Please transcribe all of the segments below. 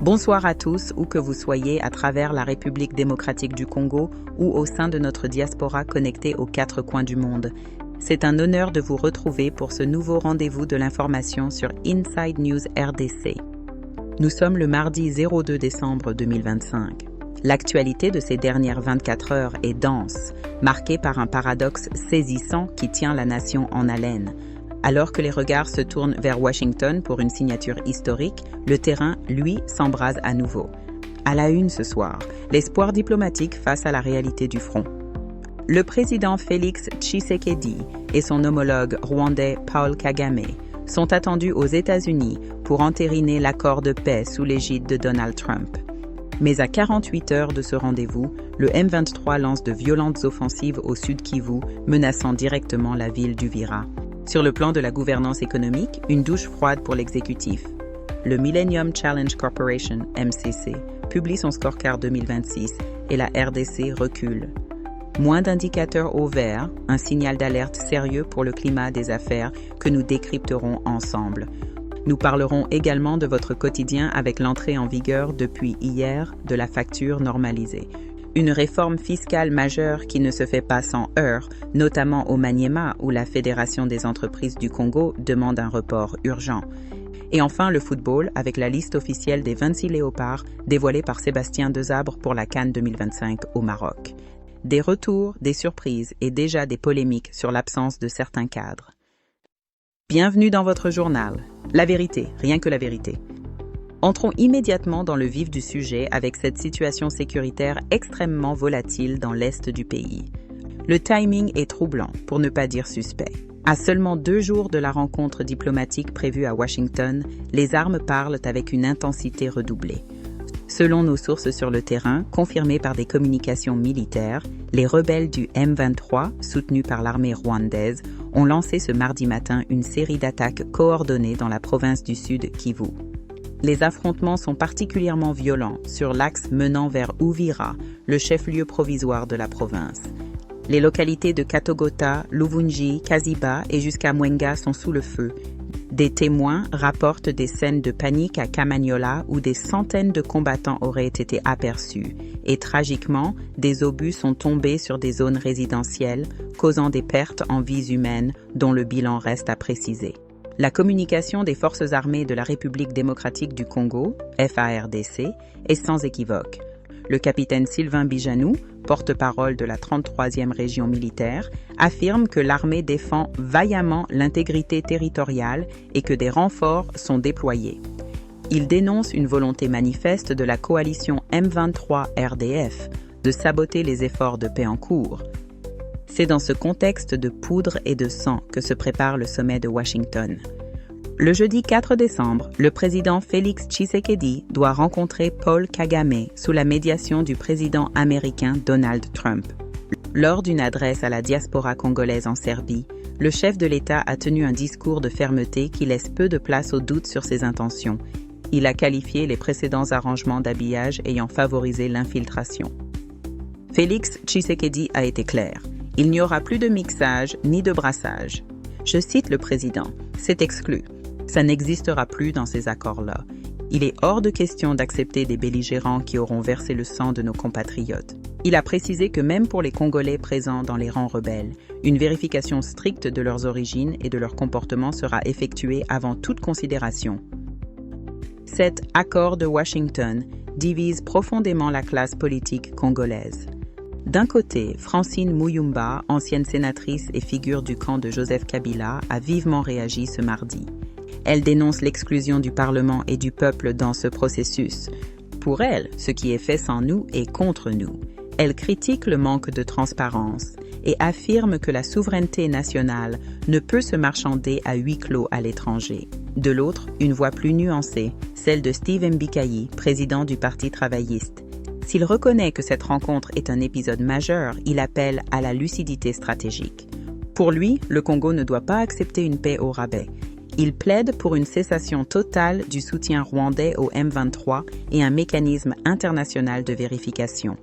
Bonsoir à tous, où que vous soyez à travers la République démocratique du Congo ou au sein de notre diaspora connectée aux quatre coins du monde. C'est un honneur de vous retrouver pour ce nouveau rendez-vous de l'information sur Inside News RDC. Nous sommes le mardi 02 décembre 2025. L'actualité de ces dernières 24 heures est dense, marquée par un paradoxe saisissant qui tient la nation en haleine. Alors que les regards se tournent vers Washington pour une signature historique, le terrain, lui, s'embrase à nouveau. À la une ce soir, l'espoir diplomatique face à la réalité du front. Le président Félix Tshisekedi et son homologue rwandais Paul Kagame sont attendus aux États-Unis pour entériner l'accord de paix sous l'égide de Donald Trump. Mais à 48 heures de ce rendez-vous, le M23 lance de violentes offensives au sud Kivu, menaçant directement la ville d'Uvira. Sur le plan de la gouvernance économique, une douche froide pour l'exécutif. Le Millennium Challenge Corporation, MCC, publie son scorecard 2026 et la RDC recule. Moins d'indicateurs au vert, un signal d'alerte sérieux pour le climat des affaires que nous décrypterons ensemble. Nous parlerons également de votre quotidien avec l'entrée en vigueur depuis hier de la facture normalisée. Une réforme fiscale majeure qui ne se fait pas sans heurts, notamment au Maniema où la Fédération des entreprises du Congo demande un report urgent. Et enfin le football avec la liste officielle des 26 léopards dévoilée par Sébastien Desabre pour la CAN 2025 au Maroc. Des retours, des surprises et déjà des polémiques sur l'absence de certains cadres. Bienvenue dans votre journal. La vérité, rien que la vérité. Entrons immédiatement dans le vif du sujet avec cette situation sécuritaire extrêmement volatile dans l'est du pays. Le timing est troublant, pour ne pas dire suspect. À seulement 2 jours de la rencontre diplomatique prévue à Washington, les armes parlent avec une intensité redoublée. Selon nos sources sur le terrain, confirmées par des communications militaires, les rebelles du M23, soutenus par l'armée rwandaise, ont lancé ce mardi matin une série d'attaques coordonnées dans la province du Sud Kivu. Les affrontements sont particulièrement violents sur l'axe menant vers Uvira, le chef-lieu provisoire de la province. Les localités de Katogota, Luvungi, Kaziba et jusqu'à Mwenga sont sous le feu. Des témoins rapportent des scènes de panique à Kamanyola où des centaines de combattants auraient été aperçus. Et tragiquement, des obus sont tombés sur des zones résidentielles, causant des pertes en vies humaines dont le bilan reste à préciser. La communication des forces armées de la République démocratique du Congo, FARDC, est sans équivoque. Le capitaine Sylvain Bijanou, porte-parole de la 33e région militaire, affirme que l'armée défend vaillamment l'intégrité territoriale et que des renforts sont déployés. Il dénonce une volonté manifeste de la coalition M23-RDF de saboter les efforts de paix en cours. C'est dans ce contexte de poudre et de sang que se prépare le sommet de Washington. Le jeudi 4 décembre, le président Félix Tshisekedi doit rencontrer Paul Kagame sous la médiation du président américain Donald Trump. Lors d'une adresse à la diaspora congolaise en Serbie, le chef de l'État a tenu un discours de fermeté qui laisse peu de place au doute sur ses intentions. Il a qualifié les précédents arrangements d'habillage ayant favorisé l'infiltration. Félix Tshisekedi a été clair. Il n'y aura plus de mixage ni de brassage. Je cite le président, c'est exclu. Ça n'existera plus dans ces accords-là. Il est hors de question d'accepter des belligérants qui auront versé le sang de nos compatriotes. Il a précisé que même pour les Congolais présents dans les rangs rebelles, une vérification stricte de leurs origines et de leur comportement sera effectuée avant toute considération. Cet accord de Washington divise profondément la classe politique congolaise. D'un côté, Francine Muyumba, ancienne sénatrice et figure du camp de Joseph Kabila, a vivement réagi ce mardi. Elle dénonce l'exclusion du Parlement et du peuple dans ce processus. Pour elle, ce qui est fait sans nous est contre nous. Elle critique le manque de transparence et affirme que la souveraineté nationale ne peut se marchander à huis clos à l'étranger. De l'autre, une voix plus nuancée, celle de Steve Mbikayi, président du Parti travailliste. S'il reconnaît que cette rencontre est un épisode majeur, il appelle à la lucidité stratégique. Pour lui, le Congo ne doit pas accepter une paix au rabais. Il plaide pour une cessation totale du soutien rwandais au M23 et un mécanisme international de vérification.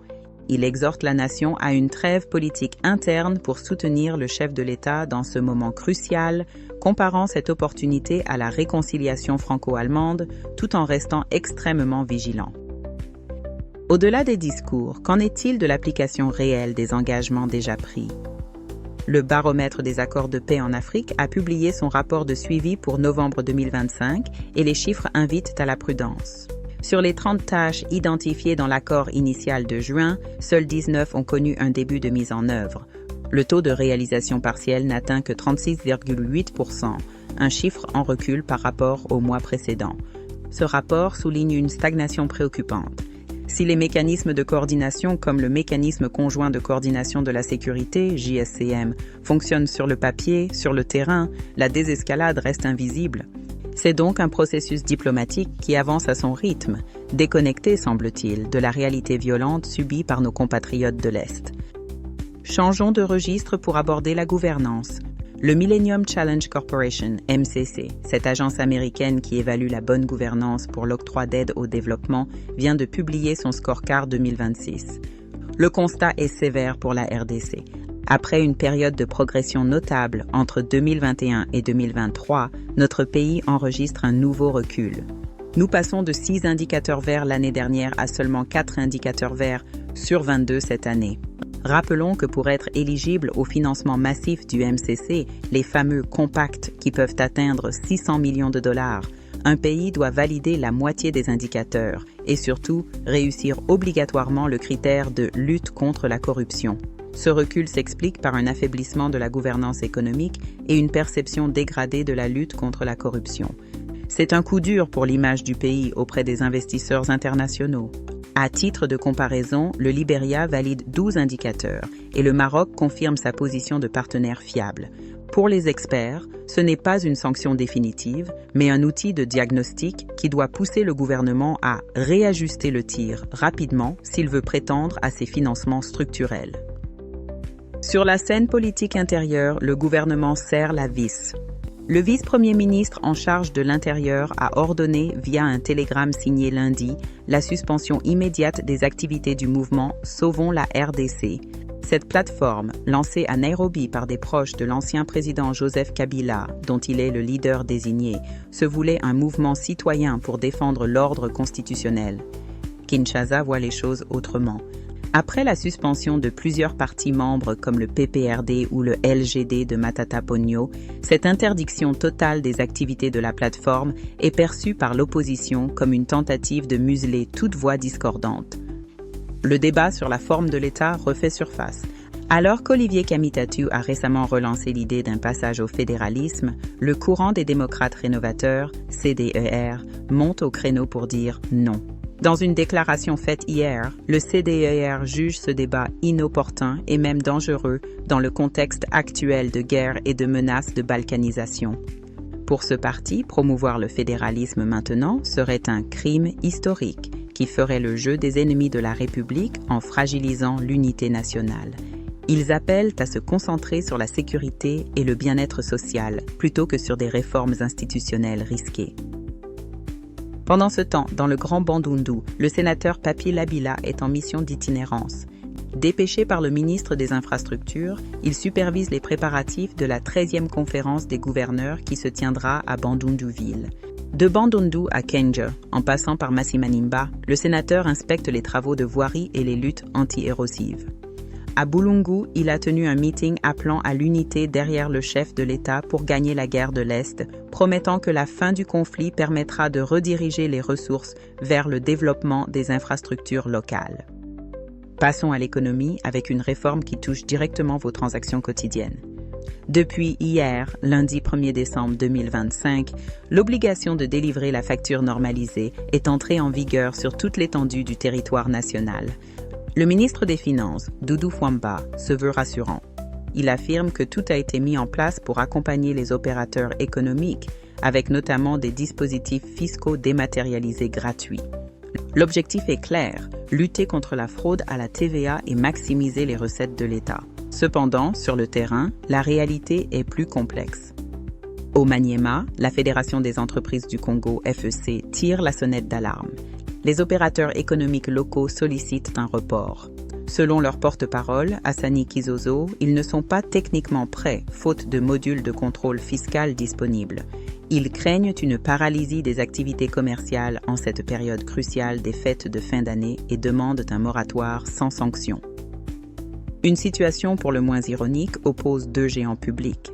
il exhorte la nation à une trêve politique interne pour soutenir le chef de l'État dans ce moment crucial, comparant cette opportunité à la réconciliation franco-allemande tout en restant extrêmement vigilant. Au-delà des discours, qu'en est-il de l'application réelle des engagements déjà pris? Le baromètre des accords de paix en Afrique a publié son rapport de suivi pour novembre 2025 et les chiffres invitent à la prudence. Sur les 30 tâches identifiées dans l'accord initial de juin, seules 19 ont connu un début de mise en œuvre. Le taux de réalisation partielle n'atteint que 36,8%, un chiffre en recul par rapport au mois précédent. Ce rapport souligne une stagnation préoccupante. Si les mécanismes de coordination comme le mécanisme conjoint de coordination de la sécurité, JSCM, fonctionnent sur le papier, sur le terrain, la désescalade reste invisible. C'est donc un processus diplomatique qui avance à son rythme, déconnecté, semble-t-il, de la réalité violente subie par nos compatriotes de l'Est. Changeons de registre pour aborder la gouvernance. Le Millennium Challenge Corporation, MCC, cette agence américaine qui évalue la bonne gouvernance pour l'octroi d'aide au développement, vient de publier son scorecard 2026. Le constat est sévère pour la RDC. Après une période de progression notable entre 2021 et 2023, notre pays enregistre un nouveau recul. Nous passons de 6 indicateurs verts l'année dernière à seulement 4 indicateurs verts sur 22 cette année. Rappelons que pour être éligible au financement massif du MCC, les fameux compacts qui peuvent atteindre 600 millions de dollars, un pays doit valider la moitié des indicateurs et surtout réussir obligatoirement le critère de lutte contre la corruption. Ce recul s'explique par un affaiblissement de la gouvernance économique et une perception dégradée de la lutte contre la corruption. C'est un coup dur pour l'image du pays auprès des investisseurs internationaux. À titre de comparaison, le Libéria valide 12 indicateurs et le Maroc confirme sa position de partenaire fiable. Pour les experts, ce n'est pas une sanction définitive, mais un outil de diagnostic qui doit pousser le gouvernement à réajuster le tir rapidement s'il veut prétendre à ses financements structurels. Sur la scène politique intérieure, le gouvernement serre la vis. Le vice-premier ministre en charge de l'Intérieur a ordonné, via un télégramme signé lundi, la suspension immédiate des activités du mouvement Sauvons la RDC. Cette plateforme, lancée à Nairobi par des proches de l'ancien président Joseph Kabila, dont il est le leader désigné, se voulait un mouvement citoyen pour défendre l'ordre constitutionnel. Kinshasa voit les choses autrement. Après la suspension de plusieurs partis membres comme le PPRD ou le LGD de Matata Ponyo, cette interdiction totale des activités de la plateforme est perçue par l'opposition comme une tentative de museler toute voix discordante. Le débat sur la forme de l'État refait surface. Alors qu'Olivier Kamitatu a récemment relancé l'idée d'un passage au fédéralisme, le courant des démocrates rénovateurs, CDER, monte au créneau pour dire non. Dans une déclaration faite hier, le CDER juge ce débat inopportun et même dangereux dans le contexte actuel de guerre et de menaces de balkanisation. Pour ce parti, promouvoir le fédéralisme maintenant serait un crime historique qui ferait le jeu des ennemis de la République en fragilisant l'unité nationale. Ils appellent à se concentrer sur la sécurité et le bien-être social plutôt que sur des réformes institutionnelles risquées. Pendant ce temps, dans le Grand Bandundu, le sénateur Papi Labila est en mission d'itinérance. Dépêché par le ministre des Infrastructures, il supervise les préparatifs de la 13e conférence des gouverneurs qui se tiendra à Bandundu-Ville. De Bandundu à Kenja, en passant par Masimanimba, le sénateur inspecte les travaux de voirie et les luttes anti-érosives. À Bulungu, il a tenu un meeting appelant à l'unité derrière le chef de l'État pour gagner la guerre de l'Est, promettant que la fin du conflit permettra de rediriger les ressources vers le développement des infrastructures locales. Passons à l'économie avec une réforme qui touche directement vos transactions quotidiennes. Depuis hier, lundi 1er décembre 2025, l'obligation de délivrer la facture normalisée est entrée en vigueur sur toute l'étendue du territoire national. Le ministre des Finances, Doudou Fwamba, se veut rassurant. Il affirme que tout a été mis en place pour accompagner les opérateurs économiques, avec notamment des dispositifs fiscaux dématérialisés gratuits. L'objectif est clair, lutter contre la fraude à la TVA et maximiser les recettes de l'État. Cependant, sur le terrain, la réalité est plus complexe. Au Maniema, la Fédération des entreprises du Congo, FEC, tire la sonnette d'alarme. Les opérateurs économiques locaux sollicitent un report. Selon leur porte-parole, Hassani Kizozo, ils ne sont pas techniquement prêts, faute de modules de contrôle fiscal disponibles. Ils craignent une paralysie des activités commerciales en cette période cruciale des fêtes de fin d'année et demandent un moratoire sans sanction. Une situation pour le moins ironique oppose deux géants publics.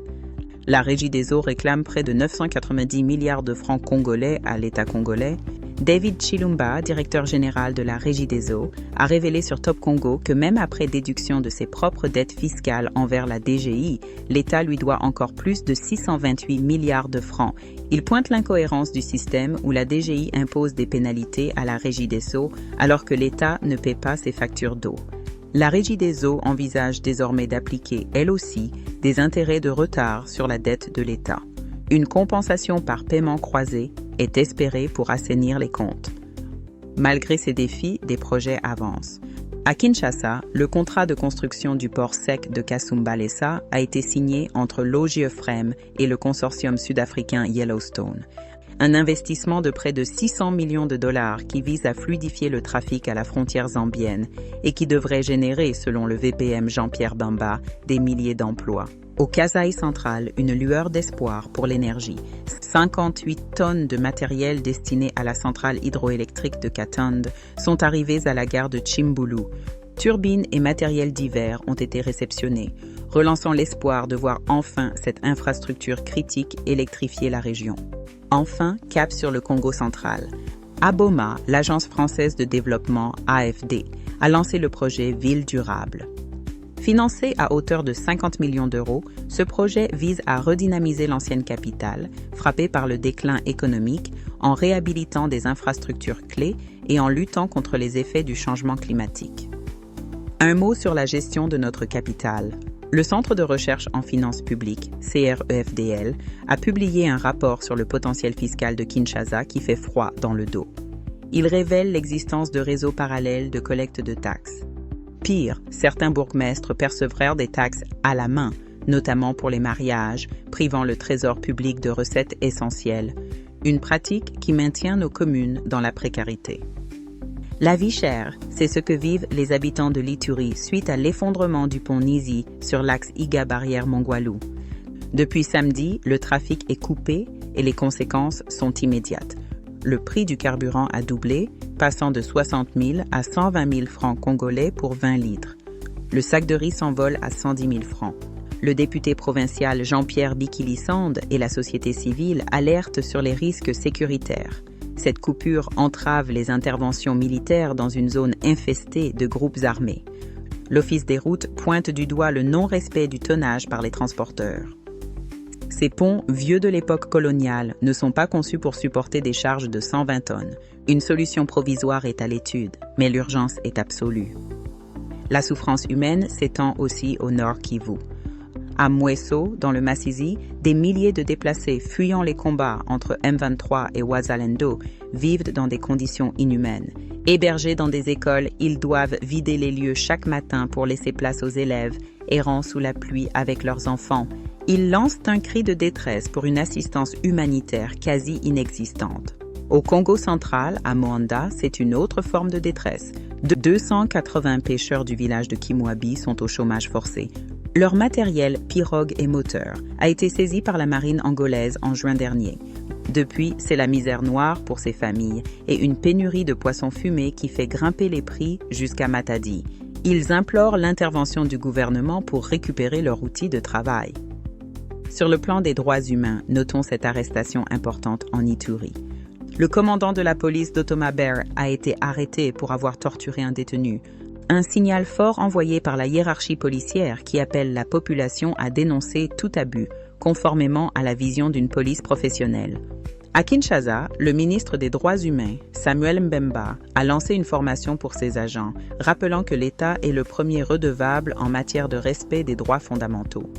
La Régie des eaux réclame près de 990 milliards de francs congolais à l'État congolais. David Chilumba, directeur général de la Régie des eaux, a révélé sur Top Congo que même après déduction de ses propres dettes fiscales envers la DGI, l'État lui doit encore plus de 628 milliards de francs. Il pointe l'incohérence du système où la DGI impose des pénalités à la Régie des eaux alors que l'État ne paie pas ses factures d'eau. La Régie des eaux envisage désormais d'appliquer, elle aussi, des intérêts de retard sur la dette de l'État. Une compensation par paiement croisé est espérée pour assainir les comptes. Malgré ces défis, des projets avancent. À Kinshasa, le contrat de construction du port sec de Kasumbalesa a été signé entre l'OGIEFREM et le consortium sud-africain Yellowstone. Un investissement de près de 600 millions de dollars qui vise à fluidifier le trafic à la frontière zambienne et qui devrait générer, selon le VPM Jean-Pierre Bamba, des milliers d'emplois. Au Kasaï central, une lueur d'espoir pour l'énergie. 58 tonnes de matériel destiné à la centrale hydroélectrique de Katande sont arrivées à la gare de Chimbulu. Turbines et matériel divers ont été réceptionnés, relançant l'espoir de voir enfin cette infrastructure critique électrifier la région. Enfin, cap sur le Congo central. À Boma, l'Agence française de développement AFD a lancé le projet Ville durable. Financé à hauteur de 50 millions d'euros, ce projet vise à redynamiser l'ancienne capitale, frappée par le déclin économique, en réhabilitant des infrastructures clés et en luttant contre les effets du changement climatique. Un mot sur la gestion de notre capitale. Le Centre de recherche en finances publiques, CREFDL, a publié un rapport sur le potentiel fiscal de Kinshasa qui fait froid dans le dos. Il révèle l'existence de réseaux parallèles de collecte de taxes. Pire, certains bourgmestres percevraient des taxes à la main, notamment pour les mariages, privant le trésor public de recettes essentielles, une pratique qui maintient nos communes dans la précarité. La vie chère, c'est ce que vivent les habitants de l'Ituri suite à l'effondrement du pont Nizi sur l'axe Iga-Barrière-Mongwalou. Depuis samedi, le trafic est coupé et les conséquences sont immédiates. Le prix du carburant a doublé, passant de 60 000 à 120 000 francs congolais pour 20 litres. Le sac de riz s'envole à 110 000 francs. Le député provincial Jean-Pierre Bikili-Sande et la société civile alertent sur les risques sécuritaires. Cette coupure entrave les interventions militaires dans une zone infestée de groupes armés. L'Office des routes pointe du doigt le non-respect du tonnage par les transporteurs. Ces ponts, vieux de l'époque coloniale, ne sont pas conçus pour supporter des charges de 120 tonnes. Une solution provisoire est à l'étude, mais l'urgence est absolue. La souffrance humaine s'étend aussi au Nord Kivu. À Mweso, dans le Masisi, des milliers de déplacés fuyant les combats entre M23 et Wazalendo vivent dans des conditions inhumaines. Hébergés dans des écoles, ils doivent vider les lieux chaque matin pour laisser place aux élèves, errant sous la pluie avec leurs enfants. Ils lancent un cri de détresse pour une assistance humanitaire quasi inexistante. Au Congo central, à Moanda, c'est une autre forme de détresse. 280 pêcheurs du village de Kimwabi sont au chômage forcé. Leur matériel, pirogue et moteur, a été saisi par la marine angolaise en juin dernier. Depuis, c'est la misère noire pour ces familles et une pénurie de poissons fumés qui fait grimper les prix jusqu'à Matadi. Ils implorent l'intervention du gouvernement pour récupérer leur outil de travail. Sur le plan des droits humains, notons cette arrestation importante en Ituri. Le commandant de la police d'Otoma Bear a été arrêté pour avoir torturé un détenu. Un signal fort envoyé par la hiérarchie policière qui appelle la population à dénoncer tout abus, conformément à la vision d'une police professionnelle. À Kinshasa, le ministre des Droits humains, Samuel Mbemba, a lancé une formation pour ses agents, rappelant que l'État est le premier redevable en matière de respect des droits fondamentaux.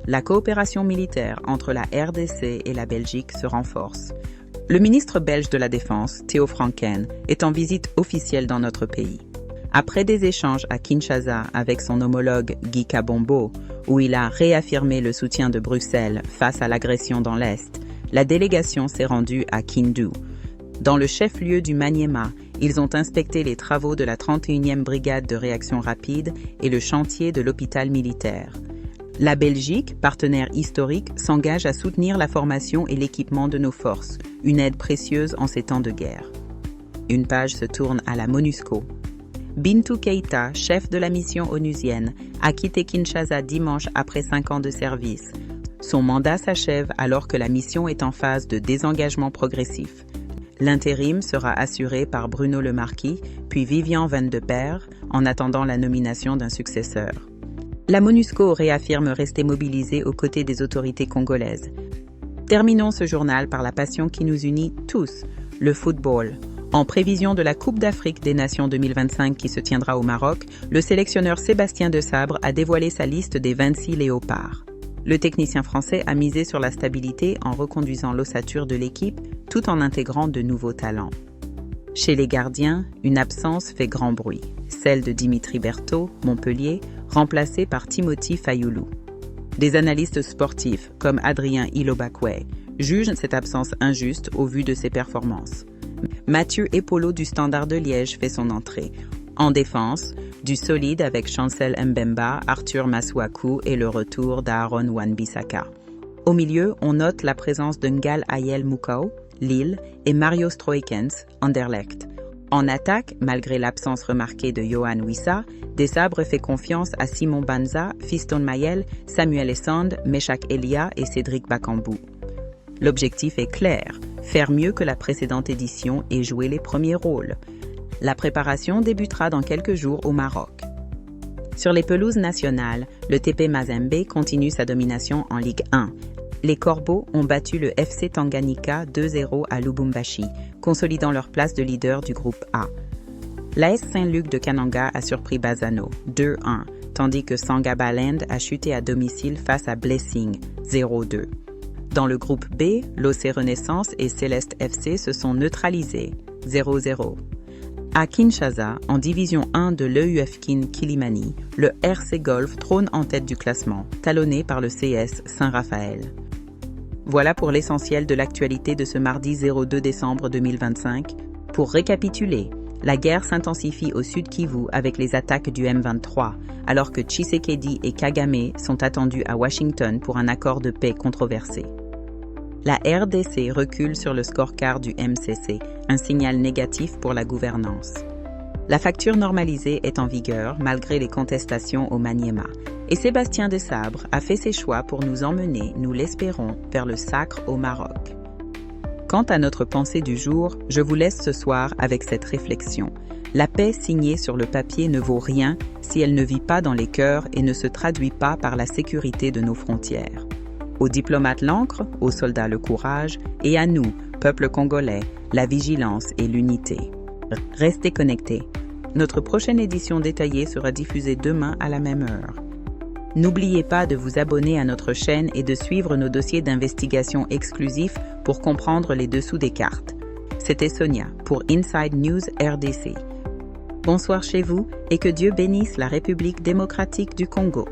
La coopération militaire entre la RDC et la Belgique se renforce. Le ministre belge de la Défense, Theo Franken, est en visite officielle dans notre pays. Après des échanges à Kinshasa avec son homologue Guy Kabombo, où il a réaffirmé le soutien de Bruxelles face à l'agression dans l'Est, la délégation s'est rendue à Kindu. Dans le chef-lieu du Maniema, Ils ont inspecté les travaux de la 31e brigade de réaction rapide et le chantier de l'hôpital militaire. La Belgique, partenaire historique, s'engage à soutenir la formation et l'équipement de nos forces, une aide précieuse en ces temps de guerre. Une page se tourne à la MONUSCO. Bintou Keïta, chef de la mission onusienne, a quitté Kinshasa dimanche après 5 ans de service. Son mandat s'achève alors que la mission est en phase de désengagement progressif. L'intérim sera assuré par Bruno Lemarquis, puis Vivian Van de Peer, en attendant la nomination d'un successeur. La MONUSCO réaffirme rester mobilisée aux côtés des autorités congolaises. Terminons ce journal par la passion qui nous unit tous, le football. En prévision de la Coupe d'Afrique des Nations 2025 qui se tiendra au Maroc, le sélectionneur Sébastien Desabre a dévoilé sa liste des 26 léopards. Le technicien français a misé sur la stabilité en reconduisant l'ossature de l'équipe tout en intégrant de nouveaux talents. Chez les gardiens, une absence fait grand bruit, celle de Dimitri Berthaud, Montpellier, remplacé par Timothy Fayoulou. Des analystes sportifs, comme Adrien Ilobakwe, jugent cette absence injuste au vu de ses performances. Mathieu Epolo du Standard de Liège fait son entrée. En défense, du solide avec Chancel Mbemba, Arthur Masuaku et le retour d'Aaron Wan-Bissaka. Au milieu, on note la présence de Ngal Ayel Mukau, Lille, et Mario Stroikens, Anderlecht. En attaque, malgré l'absence remarquée de Johan Wissa, Desabre fait confiance à Simon Banza, Fiston Mayel, Samuel Essand, Meshak Elia et Cédric Bakambu. L'objectif est clair, faire mieux que la précédente édition et jouer les premiers rôles. La préparation débutera dans quelques jours au Maroc. Sur les pelouses nationales, le TP Mazembe continue sa domination en Ligue 1. Les Corbeaux ont battu le FC Tanganyika 2-0 à Lubumbashi, consolidant leur place de leader du groupe A. L'AS Saint-Luc de Kananga a surpris Bazano 2-1, tandis que Sangabaland a chuté à domicile face à Blessing 0-2. Dans le groupe B, l'OC Renaissance et Céleste FC se sont neutralisés 0-0. À Kinshasa, en division 1 de l'EUFKIN Kilimani, le RC Golf trône en tête du classement, talonné par le CS Saint-Raphaël. Voilà pour l'essentiel de l'actualité de ce mardi 02 décembre 2025. Pour récapituler, la guerre s'intensifie au sud Kivu avec les attaques du M23, alors que Tshisekedi et Kagame sont attendus à Washington pour un accord de paix controversé. La RDC recule sur le scorecard du MCC, un signal négatif pour la gouvernance. La facture normalisée est en vigueur malgré les contestations au Maniema, et Sébastien Desabre a fait ses choix pour nous emmener, nous l'espérons, vers le sacre au Maroc. Quant à notre pensée du jour, je vous laisse ce soir avec cette réflexion. La paix signée sur le papier ne vaut rien si elle ne vit pas dans les cœurs et ne se traduit pas par la sécurité de nos frontières. Aux diplomates l'encre, aux soldats le courage, et à nous, peuple congolais, la vigilance et l'unité. Restez connectés. Notre prochaine édition détaillée sera diffusée demain à la même heure. N'oubliez pas de vous abonner à notre chaîne et de suivre nos dossiers d'investigation exclusifs pour comprendre les dessous des cartes. C'était Sonia pour Inside News RDC. Bonsoir chez vous et que Dieu bénisse la République démocratique du Congo.